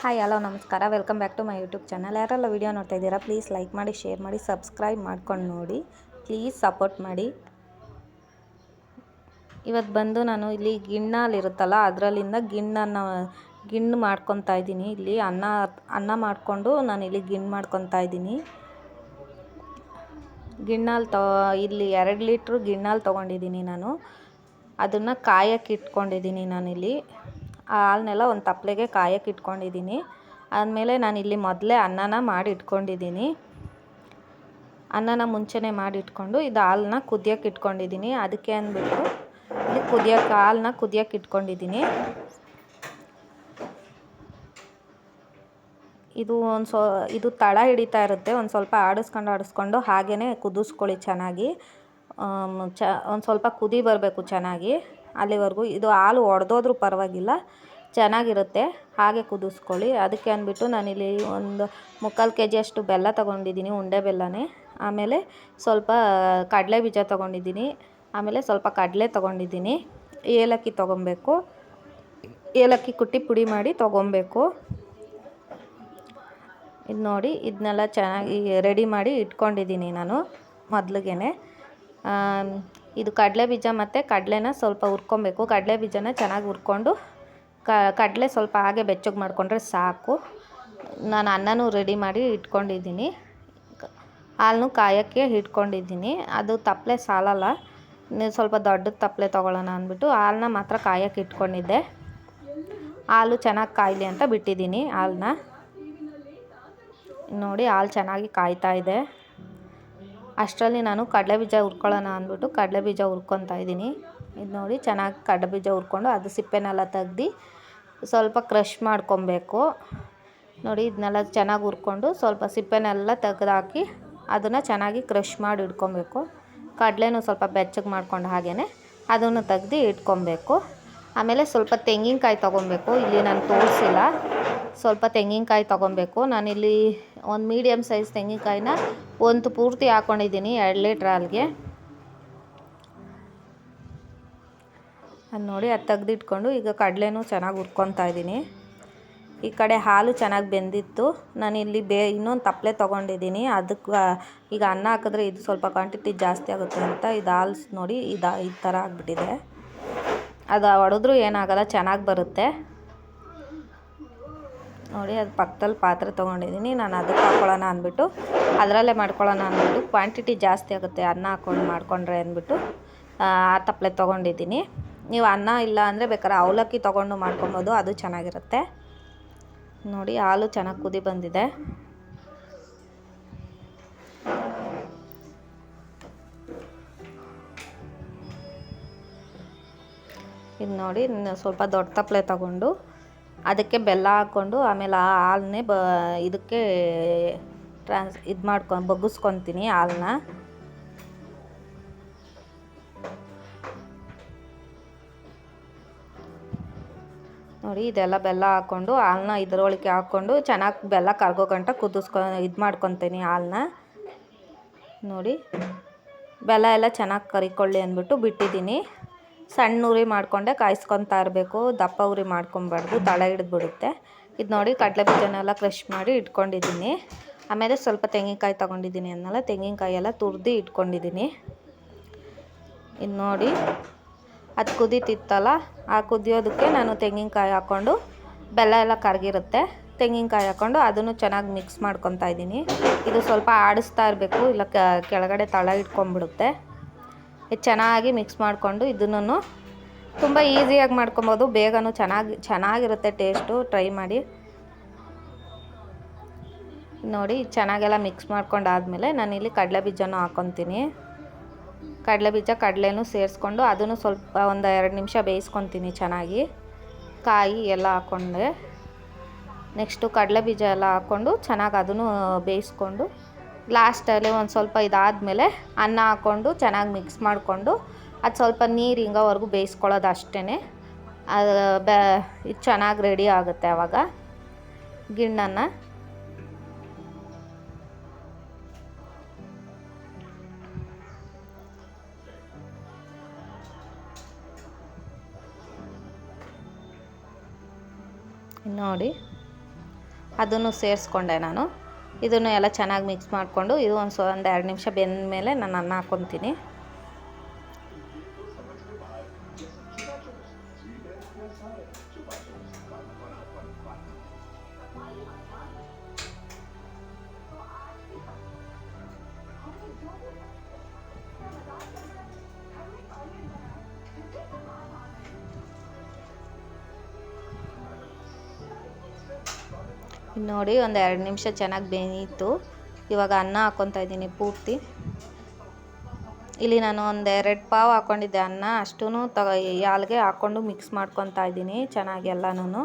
Hi hello ನಮಸ್ಕಾರ, welcome back to my YouTube channel. ಯಾರೆಲ್ಲ video ನೋಡ್ತಾ ಇದ್ದೀರಾ ಪ್ಲೀಸ್ ಲೈಕ್ ಮಾಡಿ, ಶೇರ್ ಮಾಡಿ, ಸಬ್ಸ್ಕ್ರೈಬ್ ಮಾಡ್ಕೊಂಡು ನೋಡಿ. ಪ್ಲೀಸ್ ಸಪೋರ್ಟ್ ಮಾಡಿ. ಇವತ್ತು ಬಂದು ನಾನು ಇಲ್ಲಿ ಗಿಣ್ಣಲ್ಲಿರುತ್ತಲ್ಲ ಅದರಲ್ಲಿಂದ ಗಿಣ್ಣು ಮಾಡ್ಕೊತಾ ಇದ್ದೀನಿ. ಇಲ್ಲಿ ಅನ್ನ ಮಾಡಿಕೊಂಡು ನಾನು ಇಲ್ಲಿ ಗಿಣ್ಣು ಮಾಡ್ಕೊತಾ ಇದ್ದೀನಿ. ಇಲ್ಲಿ 2 ಲೀಟ್ರ್ ಗಿಣ್ಣಲ್ಲಿ ತೊಗೊಂಡಿದ್ದೀನಿ ನಾನು. ಅದನ್ನು ಕಾಯಕ್ಕೆ ಇಟ್ಕೊಂಡಿದ್ದೀನಿ ನಾನಿಲ್ಲಿ. ಆ ಹಾಲನ್ನೆಲ್ಲ ಒಂದು ತಪ್ಪಲೆಗೆ ಕಾಯಕ್ಕೆ ಇಟ್ಕೊಂಡಿದ್ದೀನಿ. ಆದಮೇಲೆ ನಾನಿಲ್ಲಿ ಮೊದಲೇ ಅನ್ನನ ಮಾಡಿ ಇಟ್ಕೊಂಡಿದ್ದೀನಿ. ಅನ್ನನ ಮುಂಚೆನೇ ಮಾಡಿ ಇಟ್ಕೊಂಡು ಇದು ಹಾಲನ್ನ ಕುದಿಯೋಕ್ಕೆ ಇಟ್ಕೊಂಡಿದ್ದೀನಿ. ಅದಕ್ಕೆ ಅಂದ್ಬಿಟ್ಟು ಇಲ್ಲಿ ಹಾಲನ್ನ ಕುದಿಯೋಕ್ಕೆ ಇಟ್ಕೊಂಡಿದ್ದೀನಿ. ಇದು ತಳ ಹಿಡಿತಾ ಇರುತ್ತೆ. ಒಂದು ಸ್ವಲ್ಪ ಆಡಿಸ್ಕೊಂಡು ಹಾಗೇ ಕುದಿಸ್ಕೊಳ್ಳಿ ಚೆನ್ನಾಗಿ. ಒಂದು ಸ್ವಲ್ಪ ಕುದಿ ಬರಬೇಕು ಚೆನ್ನಾಗಿ. ಅಲ್ಲಿವರೆಗೂ ಇದು ಹಾಲು ಒಡೆದೋದ್ರೂ ಪರವಾಗಿಲ್ಲ, ಚೆನ್ನಾಗಿರುತ್ತೆ. ಹಾಗೆ ಕುದಿಸ್ಕೊಳ್ಳಿ. ಅದಕ್ಕೆ ಅಂದ್ಬಿಟ್ಟು ನಾನಿಲ್ಲಿ ಒಂದು 3/4 kg ಅಷ್ಟು ಬೆಲ್ಲ ತೊಗೊಂಡಿದ್ದೀನಿ, ಉಂಡೆ ಬೆಲ್ಲನೇ. ಆಮೇಲೆ ಸ್ವಲ್ಪ ಕಡಲೆ ಬೀಜ ತೊಗೊಂಡಿದ್ದೀನಿ. ಆಮೇಲೆ ಸ್ವಲ್ಪ ಕಡಲೆ ತೊಗೊಂಡಿದ್ದೀನಿ. ಏಲಕ್ಕಿ ತೊಗೊಬೇಕು. ಏಲಕ್ಕಿ ಕುಟ್ಟಿ ಪುಡಿ ಮಾಡಿ ತೊಗೊಬೇಕು. ಇದು ನೋಡಿ, ಇದನ್ನೆಲ್ಲ ಚೆನ್ನಾಗಿ ರೆಡಿ ಮಾಡಿ ಇಟ್ಕೊಂಡಿದ್ದೀನಿ ನಾನು ಮೊದಲಿಗೆ. ಇದು ಕಡಲೆ ಬೀಜ ಮತ್ತು ಕಡಲೆನ ಸ್ವಲ್ಪ ಹುರ್ಕೊಬೇಕು. ಕಡಲೆ ಬೀಜನ ಚೆನ್ನಾಗಿ ಹುರ್ಕೊಂಡು ಕಡಲೆ ಸ್ವಲ್ಪ ಹಾಗೆ ಬೆಚ್ಚಗೆ ಮಾಡಿಕೊಂಡ್ರೆ ಸಾಕು. ನಾನು ಅನ್ನನೂ ರೆಡಿ ಮಾಡಿ ಇಟ್ಕೊಂಡಿದ್ದೀನಿ. ಹಾಲನ್ನು ಕಾಯೋಕ್ಕೆ ಇಟ್ಕೊಂಡಿದ್ದೀನಿ. ಅದು ತಪ್ಪಲೆ ಸಾಲಲ್ಲ, ಸ್ವಲ್ಪ ದೊಡ್ಡದು ತಪ್ಪಲೆ ತೊಗೊಳ್ಳೋಣ ಅಂದ್ಬಿಟ್ಟು ಹಾಲನ್ನ ಮಾತ್ರ ಕಾಯೋಕ್ಕೆ ಇಟ್ಕೊಂಡಿದ್ದೆ. ಹಾಲು ಚೆನ್ನಾಗಿ ಕಾಯಲಿ ಅಂತ ಬಿಟ್ಟಿದ್ದೀನಿ ಹಾಲನ್ನ. ನೋಡಿ, ಹಾಲು ಚೆನ್ನಾಗಿ ಕಾಯ್ತಾ ಇದೆ. ಅಷ್ಟರಲ್ಲಿ ನಾನು ಕಡಲೆ ಬೀಜ ಹುರ್ಕೊಳ್ಳೋಣ ಅಂದ್ಬಿಟ್ಟು ಕಡಲೆ ಬೀಜ ಹುರ್ಕೊತಾ ಇದ್ದೀನಿ. ಇದು ನೋಡಿ, ಚೆನ್ನಾಗಿ ಕಡಲೆ ಬೀಜ ಹುರ್ಕೊಂಡು ಅದು ಸಿಪ್ಪೆನೆಲ್ಲ ತೆಗ್ದು ಸ್ವಲ್ಪ ಕ್ರಷ್ ಮಾಡ್ಕೊಬೇಕು. ನೋಡಿ, ಇದನ್ನೆಲ್ಲ ಚೆನ್ನಾಗಿ ಹುರ್ಕೊಂಡು ಸ್ವಲ್ಪ ಸಿಪ್ಪೆನೆಲ್ಲ ತೆಗೆದಾಕಿ ಅದನ್ನು ಚೆನ್ನಾಗಿ ಕ್ರಷ್ ಮಾಡಿ ಇಟ್ಕೊಬೇಕು. ಕಡಲೆನೂ ಸ್ವಲ್ಪ ಬೆಚ್ಚಗೆ ಮಾಡ್ಕೊಂಡು ಹಾಗೇ ಅದನ್ನು ತೆಗ್ದು ಇಟ್ಕೊಬೇಕು. ಆಮೇಲೆ ಸ್ವಲ್ಪ ತೆಂಗಿನಕಾಯಿ ತೊಗೊಬೇಕು. ಇಲ್ಲಿ ನಾನು ತೋರಿಸಿಲ್ಲ. ಸ್ವಲ್ಪ ತೆಂಗಿನಕಾಯಿ ತೊಗೊಬೇಕು. ನಾನಿಲ್ಲಿ ಒಂದು ಮೀಡಿಯಮ್ ಸೈಜ್ ತೆಂಗಿನಕಾಯಿನ ಒಂದು ಪೂರ್ತಿ ಹಾಕ್ಕೊಂಡಿದ್ದೀನಿ 2 ಲೀಟ್ರ್ ಹಾಲಿಗೆ. ಅದು ನೋಡಿ, ಅದು ತೆಗ್ದಿಟ್ಕೊಂಡು ಈಗ ಕಡಲೆನೂ ಚೆನ್ನಾಗಿ ಹುರ್ಕೊತಾ ಇದ್ದೀನಿ. ಈ ಕಡೆ ಹಾಲು ಚೆನ್ನಾಗಿ ಬೆಂದಿತ್ತು. ನಾನಿಲ್ಲಿ ಇನ್ನೊಂದು ತಪ್ಪಲೆ ತೊಗೊಂಡಿದ್ದೀನಿ. ಅದಕ್ಕೆ ಈಗ ಅನ್ನ ಹಾಕಿದ್ರೆ ಇದು ಸ್ವಲ್ಪ ಕ್ವಾಂಟಿಟಿ ಜಾಸ್ತಿ ಆಗುತ್ತೆ ಅಂತ ಇದು ಹಾಲು ನೋಡಿ ಈ ಥರ ಆಗಿಬಿಟ್ಟಿದೆ. ಅದು ಹೊಡೆದ್ರೂ ಏನಾಗಲ್ಲ, ಚೆನ್ನಾಗಿ ಬರುತ್ತೆ. ನೋಡಿ, ಅದು ಪಕ್ಕದಲ್ಲಿ ಪಾತ್ರೆ ತೊಗೊಂಡಿದ್ದೀನಿ. ನಾನು ಅದಕ್ಕೆ ಹಾಕ್ಕೊಳ್ಳೋಣ ಅಂದ್ಬಿಟ್ಟು ಅದರಲ್ಲೇ ಮಾಡ್ಕೊಳ್ಳೋಣ ಅಂದ್ಬಿಟ್ಟು ಕ್ವಾಂಟಿಟಿ ಜಾಸ್ತಿ ಆಗುತ್ತೆ ಅನ್ನ ಹಾಕ್ಕೊಂಡು ಮಾಡಿಕೊಂಡ್ರೆ ಅಂದ್ಬಿಟ್ಟು ಆ ತಪ್ಪಲೆ ತೊಗೊಂಡಿದ್ದೀನಿ. ನೀವು ಅನ್ನ ಇಲ್ಲ ಅಂದರೆ ಬೇಕಾದ್ರೆ ಅವಲಕ್ಕಿ ತೊಗೊಂಡು ಮಾಡ್ಕೊಬೋದು, ಅದು ಚೆನ್ನಾಗಿರುತ್ತೆ. ನೋಡಿ, ಹಾಲು ಚೆನ್ನಾಗಿ ಕುದಿ ಬಂದಿದೆ. ಇದು ನೋಡಿ, ಸ್ವಲ್ಪ ದೊಡ್ಡ ತಪ್ಪಲೆ ತಗೊಂಡು ಅದಕ್ಕೆ ಬೆಲ್ಲ ಹಾಕ್ಕೊಂಡು ಆಮೇಲೆ ಆ ಹಾಲನ್ನೇ ಇದಕ್ಕೆ ಬಗ್ಗಿಸ್ಕೊತೀನಿ ಹಾಲನ್ನ. ನೋಡಿ, ಇದೆಲ್ಲ ಬೆಲ್ಲ ಹಾಕ್ಕೊಂಡು ಹಾಲನ್ನ ಇದರೊಳಗೆ ಹಾಕ್ಕೊಂಡು ಚೆನ್ನಾಗಿ ಬೆಲ್ಲ ಕರಗೋ ಗಂಟ ಮಾಡ್ಕೊತೀನಿ ಹಾಲನ್ನ. ನೋಡಿ, ಬೆಲ್ಲ ಎಲ್ಲ ಚೆನ್ನಾಗಿ ಕರಿಕೊಳ್ಳಿ ಅಂದ್ಬಿಟ್ಟು ಬಿಟ್ಟಿದ್ದೀನಿ. ಸಣ್ಣ ಉರಿ ಮಾಡಿಕೊಂಡೆ ಕಾಯಿಸ್ಕೊತಾ ಇರಬೇಕು, ದಪ್ಪ ಉರಿ ಮಾಡ್ಕೊಬಾರ್ದು, ತಳ ಹಿಡಿದ್ಬಿಡುತ್ತೆ. ಇದು ನೋಡಿ, ಕಡಲೆ ಬೀಜನೆಲ್ಲ ಕ್ರಷ್ ಮಾಡಿ ಇಟ್ಕೊಂಡಿದ್ದೀನಿ. ಆಮೇಲೆ ಸ್ವಲ್ಪ ತೆಂಗಿನಕಾಯಿ ತೊಗೊಂಡಿದ್ದೀನಿ ಅನ್ನಲ್ಲ, ತೆಂಗಿನಕಾಯಿ ಎಲ್ಲ ತುರಿದು ಇಟ್ಕೊಂಡಿದ್ದೀನಿ. ಇದು ನೋಡಿ, ಅದು ಕುದೀತಿತ್ತಲ್ಲ, ಆ ಕುದಿಯೋದಕ್ಕೆ ನಾನು ತೆಂಗಿನಕಾಯಿ ಹಾಕ್ಕೊಂಡು ಬೆಲ್ಲ ಎಲ್ಲ ಕರಗಿರುತ್ತೆ, ತೆಂಗಿನಕಾಯಿ ಹಾಕ್ಕೊಂಡು ಅದನ್ನು ಚೆನ್ನಾಗಿ ಮಿಕ್ಸ್ ಮಾಡ್ಕೊತಾ ಇದ್ದೀನಿ. ಇದು ಸ್ವಲ್ಪ ಆಡಿಸ್ತಾ ಇರಬೇಕು, ಇಲ್ಲ ಕೆಳಗಡೆ ತಳ ಇಟ್ಕೊಂಡ್ಬಿಡುತ್ತೆ. ಇದು ಚೆನ್ನಾಗಿ ಮಿಕ್ಸ್ ಮಾಡಿಕೊಂಡು ಇದನ್ನು ತುಂಬ ಈಸಿಯಾಗಿ ಮಾಡ್ಕೊಬೋದು, ಬೇಗನೂ ಚೆನ್ನಾಗಿರುತ್ತೆ ಟೇಸ್ಟು. ಟ್ರೈ ಮಾಡಿ ನೋಡಿ. ಚೆನ್ನಾಗೆಲ್ಲ ಮಿಕ್ಸ್ ಮಾಡ್ಕೊಂಡಾದಮೇಲೆ ನಾನಿಲ್ಲಿ ಕಡಲೆ ಬೀಜನೂ ಹಾಕ್ಕೊತೀನಿ. ಕಡಲೆ ಬೀಜ ಕಡಲೆನೂ ಸೇರಿಸ್ಕೊಂಡು ಅದನ್ನು ಸ್ವಲ್ಪ ಒಂದು 2 ನಿಮಿಷ ಬೇಯಿಸ್ಕೊತೀನಿ ಚೆನ್ನಾಗಿ. ಕಾಯಿ ಎಲ್ಲ ಹಾಕ್ಕೊಂಡೆ ನೆಕ್ಸ್ಟು ಕಡಲೆ ಬೀಜ ಎಲ್ಲ ಹಾಕ್ಕೊಂಡು ಚೆನ್ನಾಗಿ ಅದನ್ನು ಬೇಯಿಸ್ಕೊಂಡು ಲಾಸ್ಟಲ್ಲಿ ಒಂದು ಸ್ವಲ್ಪ ಇದಾದಮೇಲೆ ಅನ್ನ ಹಾಕ್ಕೊಂಡು ಚೆನ್ನಾಗಿ ಮಿಕ್ಸ್ ಮಾಡಿಕೊಂಡು ಅದು ಸ್ವಲ್ಪ ನೀರು ಹಿಂಗೋವರೆಗೂ ಬೇಯಿಸ್ಕೊಳ್ಳೋದು ಅಷ್ಟೇ. ಇದು ಚೆನ್ನಾಗಿ ರೆಡಿ ಆಗುತ್ತೆ ಆವಾಗ ಗಿಣ್ಣನ್ನ. ನೋಡಿ, ಅದನ್ನು ಸೇರಿಸ್ಕೊಂಡೆ ನಾನು. ಇದನ್ನು ಎಲ್ಲ ಚೆನ್ನಾಗಿ ಮಿಕ್ಸ್ ಮಾಡಿಕೊಂಡು ಇದು ಒಂದು 2 ನಿಮಿಷ ಬೆಂದ ಮೇಲೆ ನಾನು ಅನ್ನ ಹಾಕ್ಕೊತೀನಿ. ನೋಡಿ ಒಂದು 2 ನಿಮಿಷ ಚೆನ್ನಾಗಿ ಬೇಯಿತು. ಇವಾಗ ಅನ್ನ ಹಾಕ್ಕೊತಾ ಇದ್ದೀನಿ ಪೂರ್ತಿ. ಇಲ್ಲಿ ನಾನು ಒಂದು 2 ಪಾವು ಹಾಕ್ಕೊಂಡಿದ್ದೆ ಅನ್ನ, ಅಷ್ಟೂ ಹಾಲ್ಗೆ ಹಾಕ್ಕೊಂಡು ಮಿಕ್ಸ್ ಮಾಡ್ಕೊತಾ ಇದ್ದೀನಿ ಚೆನ್ನಾಗಿ ಎಲ್ಲನೂ.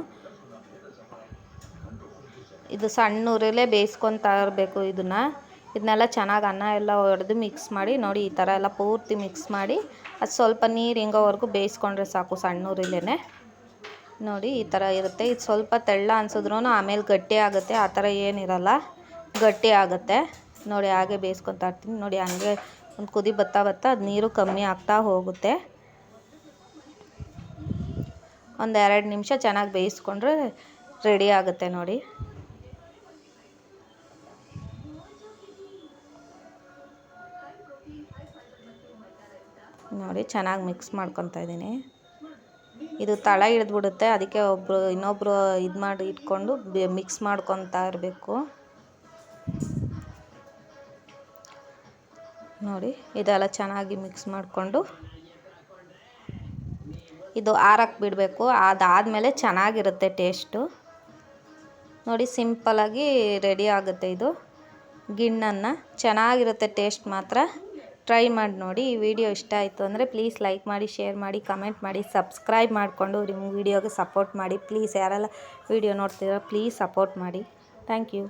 ಇದು ಸಣ್ಣ ಉರಿಲೇ ಬೇಯಿಸ್ಕೊತಾ ಇರಬೇಕು ಇದನ್ನೆಲ್ಲ ಚೆನ್ನಾಗಿ ಅನ್ನ ಎಲ್ಲ ಹೊಡೆದು ಮಿಕ್ಸ್ ಮಾಡಿ ನೋಡಿ ಈ ಥರ ಎಲ್ಲ ಪೂರ್ತಿ ಮಿಕ್ಸ್ ಮಾಡಿ ಅದು ಸ್ವಲ್ಪ ನೀರು ಹಿಂಗೋವರೆಗೂ ಬೇಯಿಸ್ಕೊಂಡ್ರೆ ಸಾಕು ಸಣ್ಣ ಉರಿಲೇ. ನೋಡಿ ಈ ಥರ ಇರುತ್ತೆ. ಇದು ಸ್ವಲ್ಪ ತೆಳ್ಳ ಅನ್ಸಿದ್ರೂ ಆಮೇಲೆ ಗಟ್ಟಿ ಆಗುತ್ತೆ, ಆ ಥರ ಏನಿರಲ್ಲ, ಗಟ್ಟಿ ಆಗುತ್ತೆ. ನೋಡಿ ಹಾಗೆ ಬೇಯಿಸ್ಕೊತಾ ಇರ್ತೀನಿ. ನೋಡಿ ಹಂಗೆ ಒಂದು ಕುದಿ ಬತ್ತಾ ಅದು ನೀರು ಕಮ್ಮಿ ಆಗ್ತಾ ಹೋಗುತ್ತೆ. ಒಂದು 2 ನಿಮಿಷ ಚೆನ್ನಾಗಿ ಬೇಯಿಸ್ಕೊಂಡ್ರೆ ರೆಡಿ ಆಗುತ್ತೆ ನೋಡಿ. ನೋಡಿ ಚೆನ್ನಾಗಿ ಮಿಕ್ಸ್ ಮಾಡ್ಕೊತಾ ಇದ್ದೀನಿ. ಇದು ತಳ ಹಿಡಿದ್ಬಿಡುತ್ತೆ, ಅದಕ್ಕೆ ಇನ್ನೊಬ್ಬರು ಇದು ಮಾಡಿ ಇಟ್ಕೊಂಡು ಮಿಕ್ಸ್ ಮಾಡ್ಕೊತಾ ಇರಬೇಕು. ನೋಡಿ ಇದೆಲ್ಲ ಚೆನ್ನಾಗಿ ಮಿಕ್ಸ್ ಮಾಡಿಕೊಂಡು ಇದು ಆರಕ್ಕೆ ಬಿಡಬೇಕು. ಅದಾದಮೇಲೆ ಚೆನ್ನಾಗಿರುತ್ತೆ ಟೇಸ್ಟು. ನೋಡಿ ಸಿಂಪಲಾಗಿ ರೆಡಿ ಆಗುತ್ತೆ ಇದು ಗಿಣ್ಣನ್ನ. ಚೆನ್ನಾಗಿರುತ್ತೆ ಟೇಸ್ಟ್ ಮಾತ್ರ. ಟ್ರೈ ಮಾಡಿ ನೋಡಿ. ಈ ವಿಡಿಯೋ ಇಷ್ಟ ಆಯಿತು ಅಂದರೆ ಪ್ಲೀಸ್ ಲೈಕ್ ಮಾಡಿ, ಶೇರ್ ಮಾಡಿ, ಕಮೆಂಟ್ ಮಾಡಿ, ಸಬ್ಸ್ಕ್ರೈಬ್ ಮಾಡಿಕೊಂಡು ನಿಮ್ಮ ವಿಡಿಯೋಗೆ ಸಪೋರ್ಟ್ ಮಾಡಿ. ಪ್ಲೀಸ್ ಯಾರೆಲ್ಲ ವಿಡಿಯೋ ನೋಡ್ತೀರೋ ಪ್ಲೀಸ್ ಸಪೋರ್ಟ್ ಮಾಡಿ. Thank you.